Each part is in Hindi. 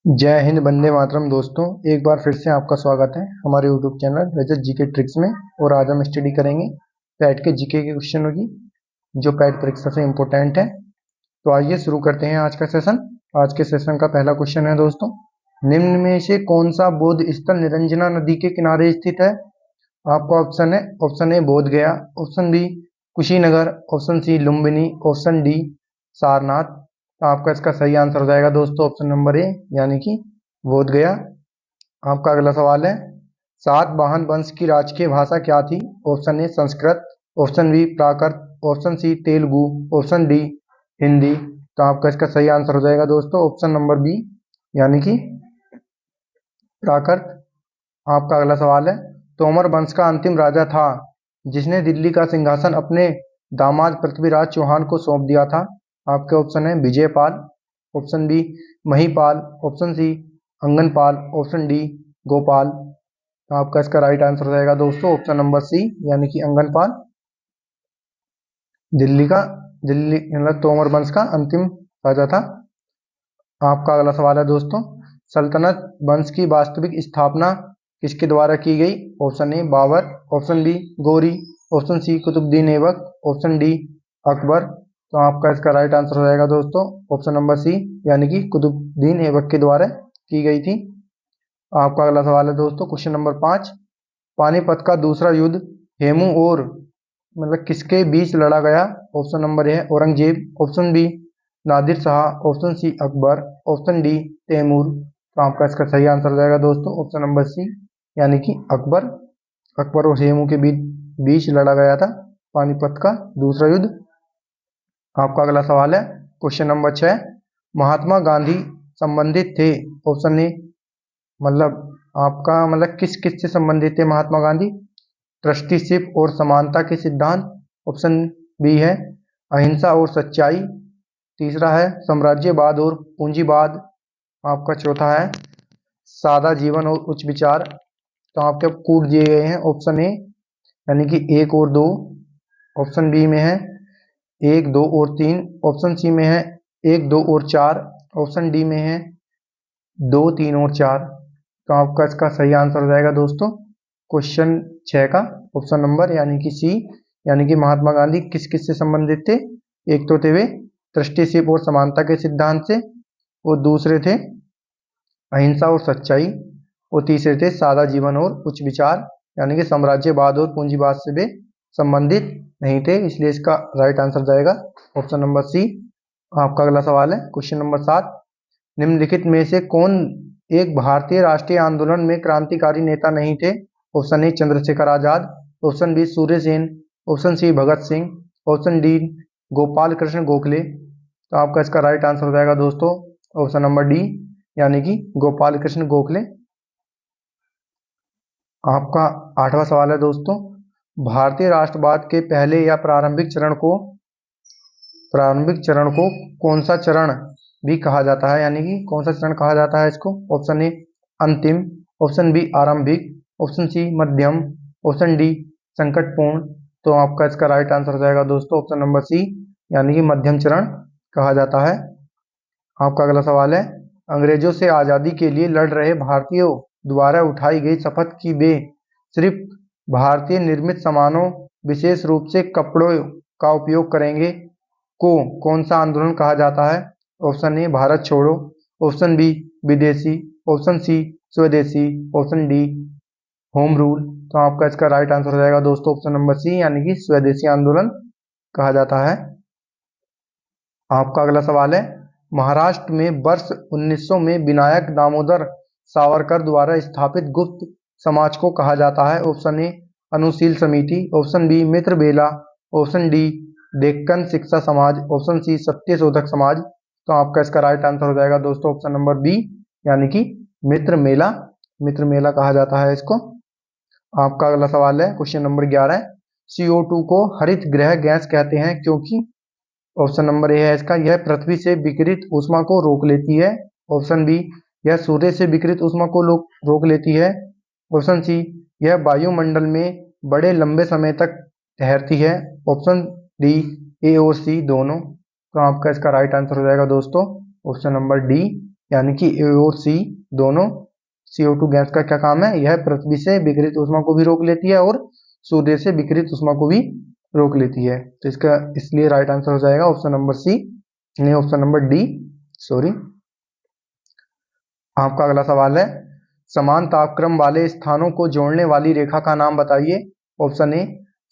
जय हिंद, वंदे मातरम। दोस्तों, एक बार फिर से आपका स्वागत है हमारे यूट्यूब चैनल रजत जीके ट्रिक्स में। और आज हम स्टडी करेंगे पैट के जीके के क्वेश्चनों की, जो पैट परीक्षा से इम्पोर्टेंट है। तो आइए शुरू करते हैं आज का सेशन। आज के सेशन का पहला क्वेश्चन है दोस्तों, निम्न में से कौन सा बौद्ध स्थल निरंजना नदी के किनारे स्थित है? आपका ऑप्शन है, option A Bodh Gaya, option B Kushinagar, option C Lumbini, option D Sarnath. तो आपका इसका सही आंसर हो जाएगा दोस्तों ऑप्शन नंबर ए, यानी कि बोध गया। आपका अगला सवाल है, सातवाहन वंश की राजकीय भाषा क्या थी? Option A Sanskrit, option B Prakrit, option C Telugu, option D Hindi. तो आपका इसका सही आंसर हो जाएगा दोस्तों ऑप्शन नंबर बी, यानी कि प्राकृत। आपका अगला सवाल है, तोमर वंश का अंतिम राजा था जिसने दिल्ली का सिंहासन अपने दामाद पृथ्वीराज चौहान को सौंप दिया था? आपके ऑप्शन है Vijaypal, option B Mahipal, option C Anganpal, option D Gopal. तो आपका इसका राइट आंसर हो जाएगा दोस्तों ऑप्शन नंबर सी, यानी कि अंगनपाल। दिल्ली मतलब तोमर वंश का अंतिम राजा था। आपका अगला सवाल है दोस्तों, सल्तनत वंश की वास्तविक स्थापना किसके द्वारा की गई? Option A Babur, option B Ghori, option C Qutubuddin Aibak, option D Akbar. तो आपका इसका राइट आंसर हो जाएगा दोस्तों ऑप्शन नंबर सी, यानी कि कुतुबुद्दीन ऐबक के द्वारा की गई थी। आपका अगला सवाल है दोस्तों, क्वेश्चन नंबर 5, पानीपत का दूसरा युद्ध हेमू और मतलब किसके बीच लड़ा गया? Option number A Aurangzeb, option B Nadir Shah, option C Akbar, option D Timur. तो आपका इसका सही आंसर हो जाएगा दोस्तों ऑप्शन नंबर सी, यानी कि अकबर। अकबर और हेमू के बीच लड़ा गया था पानीपत का दूसरा युद्ध। आपका अगला सवाल है, क्वेश्चन नंबर 6, महात्मा गांधी संबंधित थे? ऑप्शन ए मतलब आपका मतलब किस किस से संबंधित थे महात्मा गांधी? ट्रस्टीशिप और समानता के सिद्धांत, ऑप्शन बी है अहिंसा और सच्चाई, तीसरा है साम्राज्यवाद और पूंजीवाद, आपका चौथा है सादा जीवन और उच्च विचार। तो आपके कूट दिए गए हैं ऑप्शन ए, यानी कि एक और दो, ऑप्शन बी में है एक दो और तीन, ऑप्शन सी में है एक दो और चार, ऑप्शन डी में है दो तीन और चार। तो आपका इसका सही आंसर हो जाएगा दोस्तों क्वेश्चन 6 का ऑप्शन नंबर, यानी कि सी, यानी कि महात्मा गांधी किस किस से संबंधित थे? एक तो थे वे ट्रस्टीशिप और समानता के सिद्धांत से, और दूसरे थे अहिंसा और सच्चाई, और तीसरे थे सादा जीवन और उच्च विचार, यानी कि साम्राज्यवाद और पूंजीवाद से वे संबंधित नहीं थे। इसलिए इसका राइट आंसर जाएगा ऑप्शन नंबर सी। आपका अगला सवाल है, क्वेश्चन नंबर 7, निम्नलिखित में से कौन एक भारतीय राष्ट्रीय आंदोलन में क्रांतिकारी नेता नहीं थे? Option A Chandrashekhar Azad, option B Surya Sen, option C Bhagat Singh, option D Gopal Krishna Gokhale. तो आपका इसका राइट आंसर हो जाएगा दोस्तों ऑप्शन नंबर डी, यानी कि गोपाल कृष्ण गोखले। आपका 8वां सवाल है दोस्तों, भारतीय राष्ट्रवाद के पहले या प्रारंभिक चरण को कौन सा चरण भी कहा जाता है? यानी कि कौन सा चरण कहा जाता है इसको? ऑप्शन ए अंतिम, ऑप्शन बी आरंभिक, ऑप्शन सी मध्यम, ऑप्शन डी संकटपूर्ण। तो आपका इसका राइट आंसर हो जाएगा दोस्तों ऑप्शन नंबर सी, यानी कि मध्यम चरण कहा जाता है। आपका अगला सवाल है, अंग्रेजों से आज़ादी के लिए लड़ रहे भारतीयों द्वारा उठाई गई शपथ की वे सिर्फ भारतीय निर्मित सामानों, विशेष रूप से कपड़ों का उपयोग करेंगे को कौन सा आंदोलन कहा जाता है? ऑप्शन ए भारत छोड़ो, ऑप्शन बी विदेशी, ऑप्शन सी स्वदेशी, ऑप्शन डी होम रूल। तो आपका इसका राइट आंसर हो जाएगा दोस्तों ऑप्शन नंबर सी, यानी कि स्वदेशी आंदोलन कहा जाता है। आपका अगला सवाल है, महाराष्ट्र में वर्ष 1900 में विनायक दामोदर सावरकर द्वारा स्थापित गुप्त समाज को कहा जाता है? ऑप्शन ए अनुशील समिति, ऑप्शन बी मित्र बेला, ऑप्शन डी डेक्कन शिक्षा समाज, ऑप्शन सी सत्य शोधक समाज। तो आपका इसका राइट आंसर हो जाएगा दोस्तों ऑप्शन नंबर बी, यानी कि मित्र मेला कहा जाता है इसको। आपका अगला सवाल है, क्वेश्चन नंबर 11, CO2 को हरित गृह गैस कहते हैं क्योंकि? ऑप्शन नंबर ए है इसका, यह पृथ्वी से विकिरित ऊष्मा को रोक लेती है, ऑप्शन बी यह सूर्य से विकिरित ऊष्मा को रोक लेती है, ऑप्शन सी यह वायुमंडल में बड़े लंबे समय तक ठहरती है, ऑप्शन डी ए और सी दोनों। तो आपका इसका राइट आंसर हो जाएगा दोस्तों ऑप्शन नंबर डी, यानी कि ए और सी दोनों। CO2 गैस का क्या काम है? यह पृथ्वी से विकिरित ऊष्मा को भी रोक लेती है और सूर्य से विकिरित ऊष्मा को भी रोक लेती है। तो इसका इसलिए राइट आंसर हो जाएगा ऑप्शन नंबर सी, नहीं ऑप्शन नंबर डी, सॉरी। आपका अगला सवाल है, समान तापक्रम वाले स्थानों को जोड़ने वाली रेखा का नाम बताइए। ऑप्शन ए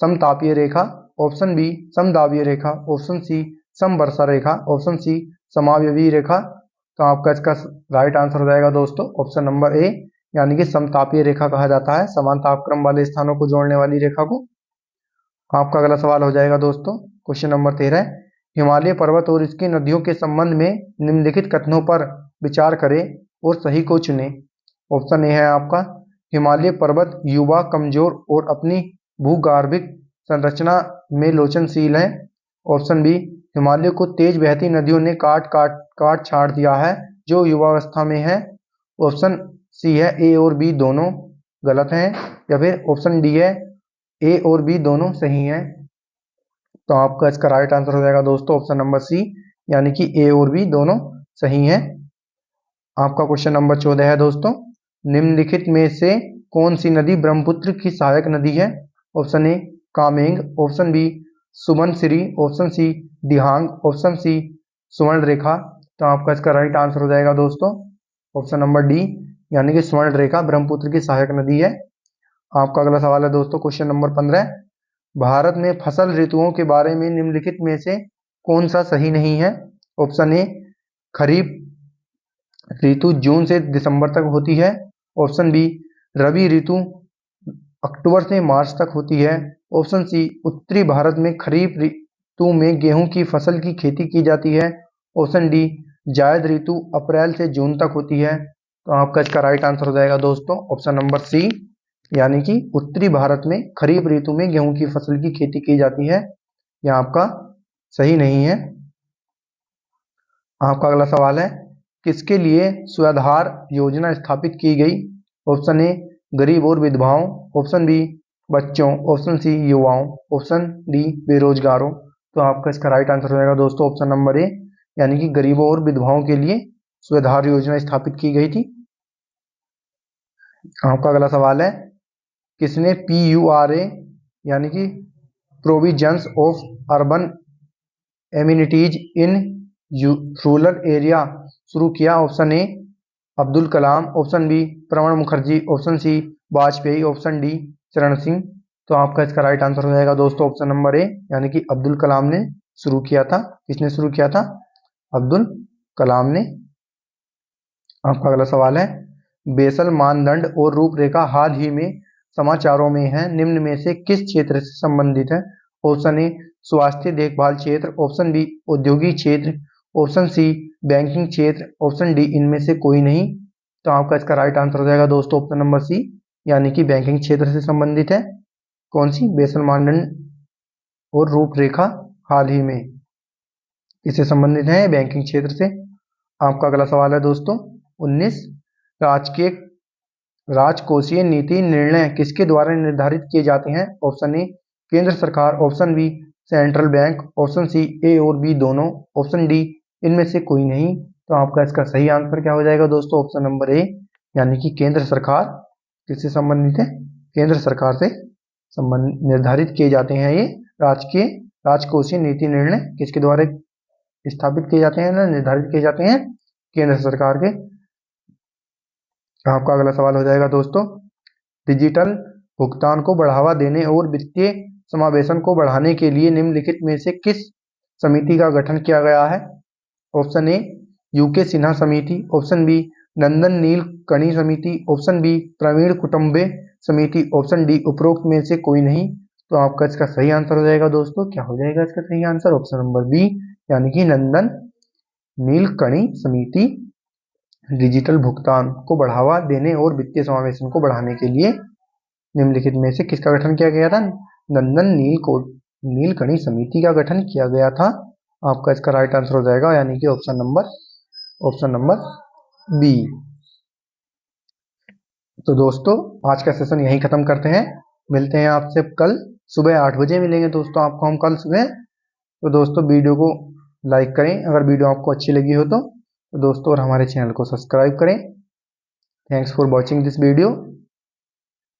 समतापीय रेखा, ऑप्शन बी समदाबीय रेखा, ऑप्शन सी समवर्षा रेखा, ऑप्शन सी समावयवी रेखा। तो आपका इसका राइट आंसर हो जाएगा दोस्तों ऑप्शन नंबर ए, यानी कि समतापीय रेखा कहा जाता है समान तापक्रम वाले स्थानों को जोड़ने वाली रेखा को। आपका अगला सवाल हो जाएगा दोस्तों क्वेश्चन नंबर 13, हिमालय पर्वत और इसकी नदियों के संबंध में निम्नलिखित कथनों पर विचार करें और सही को चुने। ऑप्शन ए है आपका, हिमालय पर्वत युवा, कमजोर और अपनी भूगर्भिक संरचना में लोचनशील है। ऑप्शन बी, हिमालय को तेज बहती नदियों ने काट छाड़ दिया है जो युवावस्था में है। ऑप्शन सी है ए और बी दोनों गलत हैं, या फिर ऑप्शन डी है ए और बी दोनों सही हैं। तो आपका इसका राइट आंसर हो जाएगा दोस्तों ऑप्शन नंबर सी, यानी कि ए और बी दोनों सही हैं। आपका क्वेश्चन नंबर 14 है दोस्तों, निम्नलिखित में से कौन सी नदी ब्रह्मपुत्र की सहायक नदी है। Option A Kameng, option B Subansiri, option C Dihang, option C Swarna Rekha. तो आपका इसका राइट आंसर हो जाएगा दोस्तों ऑप्शन नंबर डी, यानी कि स्वर्ण रेखा ब्रह्मपुत्र की सहायक नदी है। आपका अगला सवाल है दोस्तों क्वेश्चन नंबर 15, भारत में फसल ऋतुओं के बारे में निम्नलिखित में से कौन सा सही नहीं है। ऑप्शन ए खरीफ ऋतु जून से दिसंबर तक होती है। ऑप्शन बी रबी ऋतु अक्टूबर से मार्च तक होती है। ऑप्शन सी उत्तरी भारत में खरीफ ऋतु में गेहूं की फसल की खेती की जाती है। ऑप्शन डी जायद ऋतु अप्रैल से जून तक होती है। तो आपका इसका राइट आंसर हो जाएगा दोस्तों ऑप्शन नंबर सी, यानी कि उत्तरी भारत में खरीफ ऋतु में गेहूं की फसल की खेती की जाती है। यह आपका सही नहीं है। आपका अगला सवाल है, किसके लिए स्वाधार योजना स्थापित की गई। ऑप्शन ए गरीब और विधवाओं, ऑप्शन बी बच्चों, ऑप्शन सी युवाओं, ऑप्शन डी बेरोजगारों। तो आपका इसका राइट आंसर हो जाएगा दोस्तों ऑप्शन नंबर ए, यानी कि गरीबों और विधवाओं के लिए स्वाधार योजना स्थापित की गई थी। आपका अगला सवाल है, किसने PURA यानी कि provisions of urban amenities in rural area शुरू किया। Option A Abdul Kalam, option B Pranab Mukherjee, option C Vajpayee, option D Charan Singh. तो आपका इसका राइट आंसर हो जाएगा दोस्तों ऑप्शन नंबर ए, यानी कि अब्दुल कलाम ने शुरू किया था। किसने शुरू किया था? अब्दुल कलाम ने। आपका अगला सवाल है, बेसल मानदंड और रूपरेखा हाल ही में समाचारों में है, निम्न में से किस क्षेत्र से संबंधित है। ऑप्शन ए स्वास्थ्य देखभाल क्षेत्र, ऑप्शन बी औद्योगिक क्षेत्र, ऑप्शन सी बैंकिंग क्षेत्र, ऑप्शन डी इनमें से कोई नहीं। तो आपका इसका राइट आंसर हो जाएगा दोस्तों ऑप्शन नंबर सी, यानी कि बैंकिंग क्षेत्र से संबंधित है। कौन सी? बेसल मानदंड और रूपरेखा हाल ही में इससे संबंधित है, बैंकिंग क्षेत्र से। आपका अगला सवाल है दोस्तों 19, राजकोषीय नीति निर्णय किसके द्वारा निर्धारित किए जाते हैं। ऑप्शन ए केंद्र सरकार, option B central bank, option C A और बी दोनों, ऑप्शन डी इनमें से कोई नहीं। तो आपका इसका सही आंसर क्या हो जाएगा दोस्तों ऑप्शन नंबर ए, यानी कि केंद्र सरकार किससे संबंधित है, केंद्र सरकार से निर्धारित किए जाते हैं। ये राजकोषीय नीति निर्णय किसके द्वारा स्थापित किए जाते हैं ना निर्धारित किए जाते हैं, केंद्र सरकार के। आपका अगला सवाल हो जाएगा दोस्तों, डिजिटल भुगतान को बढ़ावा देने और वित्तीय समावेशन को बढ़ाने के लिए निम्नलिखित में से किस समिति का गठन किया गया है। ऑप्शन ए यूके सिन्हा समिति, ऑप्शन बी नंदन नीलकणी समिति, ऑप्शन बी प्रवीण कुटुंबे समिति, ऑप्शन डी उपरोक्त में से कोई नहीं। तो आपका इसका सही आंसर हो जाएगा दोस्तों, क्या हो जाएगा इसका सही आंसर ऑप्शन नंबर बी, यानी कि नंदन नीलकणी समिति डिजिटल भुगतान को बढ़ावा देने और वित्तीय समावेशन को बढ़ाने के लिए निम्नलिखित में से किसका गठन किया गया था, नंदन नीलकणी समिति का गठन किया गया था। आपका इसका राइट आंसर हो जाएगा, यानी कि ऑप्शन नंबर बी। तो दोस्तों आज का सेशन यहीं खत्म करते हैं, मिलते हैं आपसे कल सुबह 8 बजे मिलेंगे दोस्तों आपको हम कल सुबह। तो दोस्तों वीडियो को लाइक करें अगर वीडियो आपको अच्छी लगी हो तो, दोस्तों और हमारे चैनल को सब्सक्राइब करें। Thanks for watching this video.